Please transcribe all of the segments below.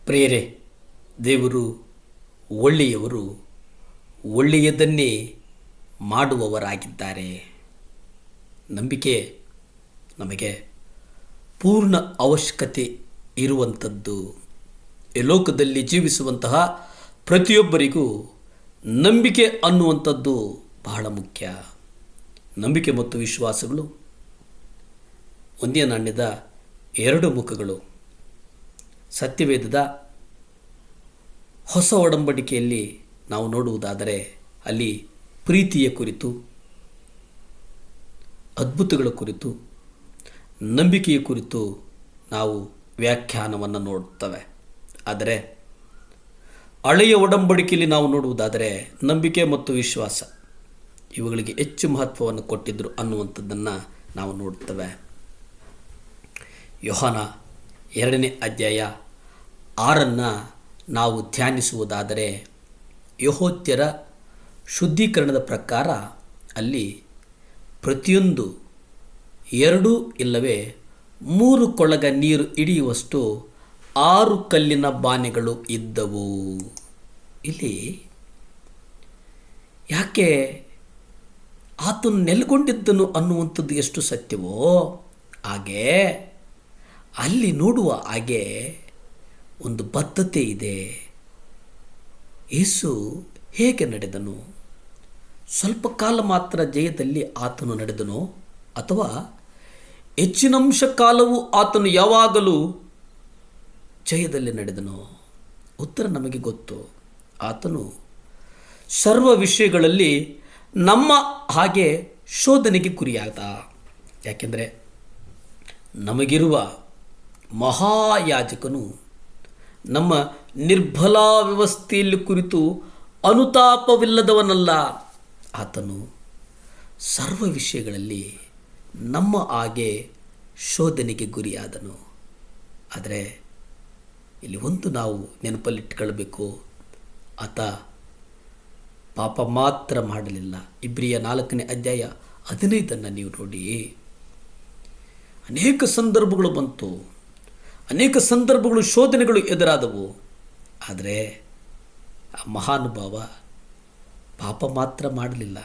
ಪ್ರಿಯರೇ, ದೇವರು ಒಳ್ಳೆಯವರು, ಒಳ್ಳೆಯದನ್ನೇ ಮಾಡುವವರಾಗಿದ್ದಾರೆ. ನಂಬಿಕೆ ನಮಗೆ ಪೂರ್ಣ ಅವಶ್ಯಕತೆ ಇರುವಂಥದ್ದು. ಈ ಲೋಕದಲ್ಲಿ ಜೀವಿಸುವಂತಹ ಪ್ರತಿಯೊಬ್ಬರಿಗೂ ನಂಬಿಕೆ ಅನ್ನುವಂಥದ್ದು ಬಹಳ ಮುಖ್ಯ. ನಂಬಿಕೆ ಮತ್ತು ವಿಶ್ವಾಸಗಳು ಒಂದೇ ನಾಣ್ಯದ ಎರಡು ಮುಖಗಳು. ಸತ್ಯವೇದದ ಹೊಸ ಒಡಂಬಡಿಕೆಯಲ್ಲಿ ನಾವು ನೋಡುವುದಾದರೆ ಅಲ್ಲಿ ಪ್ರೀತಿಯ ಕುರಿತು, ಅದ್ಭುತಗಳ ಕುರಿತು, ನಂಬಿಕೆಯ ಕುರಿತು ನಾವು ವ್ಯಾಖ್ಯಾನವನ್ನು ನೋಡುತ್ತೇವೆ. ಆದರೆ ಹಳೆಯ ಒಡಂಬಡಿಕೆಯಲ್ಲಿ ನಾವು ನೋಡುವುದಾದರೆ ನಂಬಿಕೆ ಮತ್ತು ವಿಶ್ವಾಸ ಇವುಗಳಿಗೆ ಹೆಚ್ಚು ಮಹತ್ವವನ್ನು ಕೊಟ್ಟಿದ್ದರು ಅನ್ನುವಂಥದ್ದನ್ನು ನಾವು ನೋಡುತ್ತೇವೆ. ಯೋಹಾನ 2ನೇ ಅಧ್ಯಾಯ 6 ನಾವು ಧ್ಯಾನಿಸುವುದಾದರೆ, ಯೆಹೂದ್ಯರ ಶುದ್ಧೀಕರಣದ ಪ್ರಕಾರ ಅಲ್ಲಿ ಪ್ರತಿಯೊಂದು 2 ಇಲ್ಲವೇ 3 ಕೊಳಗ ನೀರು ಹಿಡಿಯುವಷ್ಟು 6 ಕಲ್ಲಿನ ಬಾನೆಗಳು ಇದ್ದವು. ಇಲ್ಲಿ ಯಾಕೆ ಆತನು ನೆಲೆಗೊಂಡಿದ್ದನು ಅನ್ನುವಂಥದ್ದು ಎಷ್ಟು ಸತ್ಯವೋ ಹಾಗೆ ಅಲ್ಲಿ ನೋಡುವ ಹಾಗೆ ಒಂದು ಬದ್ಧತೆ ಇದೆ. ಯೇಸು ಹೇಗೆ ನಡೆದನು? ಸ್ವಲ್ಪ ಕಾಲ ಮಾತ್ರ ಜಯದಲ್ಲಿ ಆತನು ನಡೆದನೋ ಅಥವಾ ಹೆಚ್ಚಿನಂಶ ಕಾಲವೂ ಆತನು ಯಾವಾಗಲೂ ಜಯದಲ್ಲಿ ನಡೆದನೋ? ಉತ್ತರ ನಮಗೆ ಗೊತ್ತು. ಆತನು ಸರ್ವ ವಿಷಯಗಳಲ್ಲಿ ನಮ್ಮ ಹಾಗೆ ಶೋಧನೆಗೆ ಗುರಿಯಾದ. ಯಾಕೆಂದರೆ ನಮಗಿರುವ ಮಹಾಯಾಜಕನು ನಮ್ಮ ನಿರ್ಬಲ ವ್ಯವಸ್ಥೆಯಲ್ಲಿ ಕುರಿತು ಅನುತಾಪವಿಲ್ಲದವನಲ್ಲ. ಆತನು ಸರ್ವ ವಿಷಯಗಳಲ್ಲಿ ನಮ್ಮ ಹಾಗೆ ಶೋಧನೆಗೆ ಗುರಿಯಾದನು. ಆದರೆ ಇಲ್ಲಿ ಒಂದು ನಾವು ನೆನಪಲ್ಲಿಟ್ಕೊಳ್ಬೇಕು, ಆತ ಪಾಪ ಮಾತ್ರ ಮಾಡಲಿಲ್ಲ. ಇಬ್ರಿಯ 4ನೇ ಅಧ್ಯಾಯ 15 ನೀವು ನೋಡಿ. ಅನೇಕ ಸಂದರ್ಭಗಳು ಬಂತು, ಅನೇಕ ಸಂದರ್ಭಗಳು ಶೋಧನೆಗಳು ಎದುರಾದವು. ಆದರೆ ಆ ಮಹಾನುಭಾವ ಪಾಪ ಮಾತ್ರ ಮಾಡಲಿಲ್ಲ.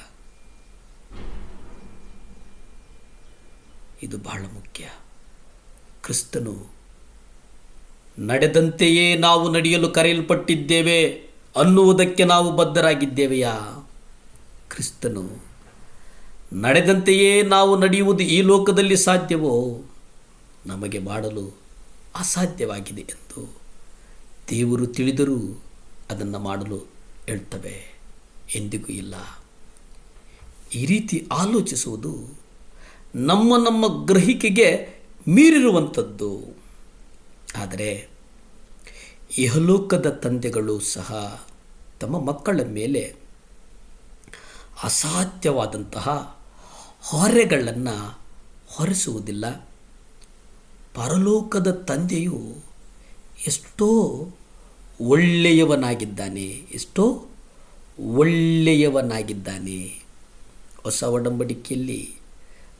ಇದು ಬಹಳ ಮುಖ್ಯ. ಕ್ರಿಸ್ತನು ನಡೆದಂತೆಯೇ ನಾವು ನಡೆಯಲು ಕರೆಯಲ್ಪಟ್ಟಿದ್ದೇವೆ ಅನ್ನುವುದಕ್ಕೆ ನಾವು ಬದ್ಧರಾಗಿದ್ದೇವೆಯಾ? ಕ್ರಿಸ್ತನು ನಡೆದಂತೆಯೇ ನಾವು ನಡೆಯುವುದು ಈ ಲೋಕದಲ್ಲಿ ಸಾಧ್ಯವೋ? ನಮಗೆ ಮಾಡಲು ಅಸಾಧ್ಯವಾಗಿದೆ ಎಂದು ದೇವರು ತಿಳಿದರೂ ಅದನ್ನು ಮಾಡಲು ಹೇಳ್ತವೆ ಎಂದಿಗೂ ಇಲ್ಲ. ಈ ರೀತಿ ಆಲೋಚಿಸುವುದು ನಮ್ಮ ಗ್ರಹಿಕೆಗೆ ಮೀರಿರುವಂಥದ್ದು. ಆದರೆ ಇಹಲೋಕದ ತಂದೆಗಳು ಸಹ ತಮ್ಮ ಮಕ್ಕಳ ಮೇಲೆ ಅಸಾಧ್ಯವಾದಂತಹ ಹೊರೆಗಳನ್ನು ಹೊರಿಸುವುದಿಲ್ಲ. ಪರಲೋಕದ ತಂದೆಯು ಎಷ್ಟೋ ಒಳ್ಳೆಯವನಾಗಿದ್ದಾನೆ, ಎಷ್ಟೋ ಒಳ್ಳೆಯವನಾಗಿದ್ದಾನೆ. ಹೊಸ ಒಡಂಬಡಿಕೆಯಲ್ಲಿ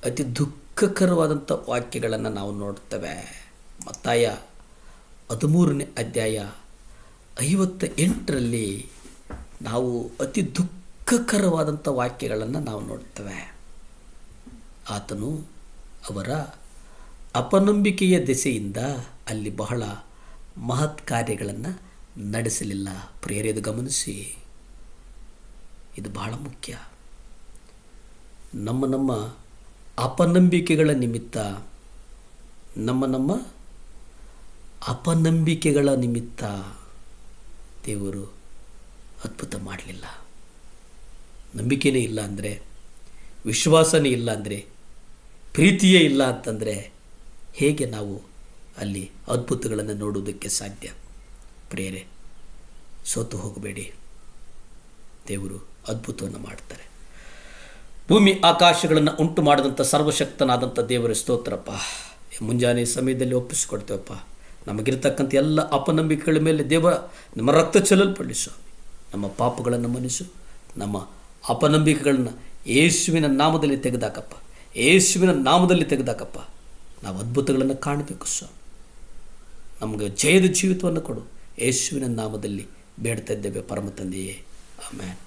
ಅತಿ ದುಃಖಕರವಾದಂಥ ವಾಕ್ಯಗಳನ್ನು ನಾವು ನೋಡ್ತೇವೆ. ಮತ್ತಾಯ 13ನೇ ಅಧ್ಯಾಯ 58 ನಾವು ಅತಿ ದುಃಖಕರವಾದಂಥ ವಾಕ್ಯಗಳನ್ನು ನಾವು ನೋಡ್ತೇವೆ. ಆತನು ಅವರ ಅಪನಂಬಿಕೆಯ ದೆಸೆಯಿಂದ ಅಲ್ಲಿ ಬಹಳ ಮಹತ್ ಕಾರ್ಯಗಳನ್ನು ನಡೆಸಲಿಲ್ಲ. ಪ್ರಿಯರೇ, ಗಮನಿಸಿ, ಇದು ಬಹಳ ಮುಖ್ಯ. ನಮ್ಮ ಅಪನಂಬಿಕೆಗಳ ನಿಮಿತ್ತ, ನಮ್ಮ ಅಪನಂಬಿಕೆಗಳ ನಿಮಿತ್ತ ದೇವರು ಅದ್ಭುತ ಮಾಡಲಿಲ್ಲ. ನಂಬಿಕೆಯೇ ಇಲ್ಲ ಅಂದರೆ, ವಿಶ್ವಾಸನೇ ಇಲ್ಲ ಅಂದರೆ, ಪ್ರೀತಿಯೇ ಇಲ್ಲ ಅಂತಂದರೆ ಹೇಗೆ ನಾವು ಅಲ್ಲಿ ಅದ್ಭುತಗಳನ್ನು ನೋಡುವುದಕ್ಕೆ ಸಾಧ್ಯ? ಪ್ರಿಯರೇ, ಸೋತು ಹೋಗಬೇಡಿ. ದೇವರು ಅದ್ಭುತವನ್ನು ಮಾಡ್ತಾರೆ. ಭೂಮಿ ಆಕಾಶಗಳನ್ನು ಉಂಟು ಮಾಡಿದಂಥ ಸರ್ವಶಕ್ತನಾದಂಥ ದೇವರ ಸ್ತೋತ್ರಪ್ಪ. ಮುಂಜಾನೆ ಸಮಯದಲ್ಲಿ ಒಪ್ಪಿಸಿಕೊಡ್ತೇವಪ್ಪ. ನಮಗಿರ್ತಕ್ಕಂಥ ಎಲ್ಲ ಅಪನಂಬಿಕೆಗಳ ಮೇಲೆ ದೇವರ ನಮ್ಮ ರಕ್ತ ಚೆಲ್ಲಲ್ಪಡಲಿ ಸ್ವಾಮಿ. ನಮ್ಮ ಪಾಪಗಳನ್ನು ಮನ್ನಿಸು. ನಮ್ಮ ಅಪನಂಬಿಕೆಗಳನ್ನು ಯೇಸುವಿನ ನಾಮದಲ್ಲಿ ತೆಗೆದಾಕಪ್ಪ. ಯೇಸುವಿನ ನಾಮದಲ್ಲಿ ತೆಗೆದಾಕಪ್ಪ. ನಾವು ಅದ್ಭುತಗಳನ್ನು ಕಾಣಬೇಕು ಸ್ವಾಮಿ. ನಮಗೆ ಜಯದ ಜೀವಿತವನ್ನು ಕೊಡು. ಯೇಸುವಿನ ನಾಮದಲ್ಲಿ ಬೇಡ್ತಾ ಇದ್ದೇವೆ ಪರಮ ತಂದೆಯೇ, ಆಮೇನ್.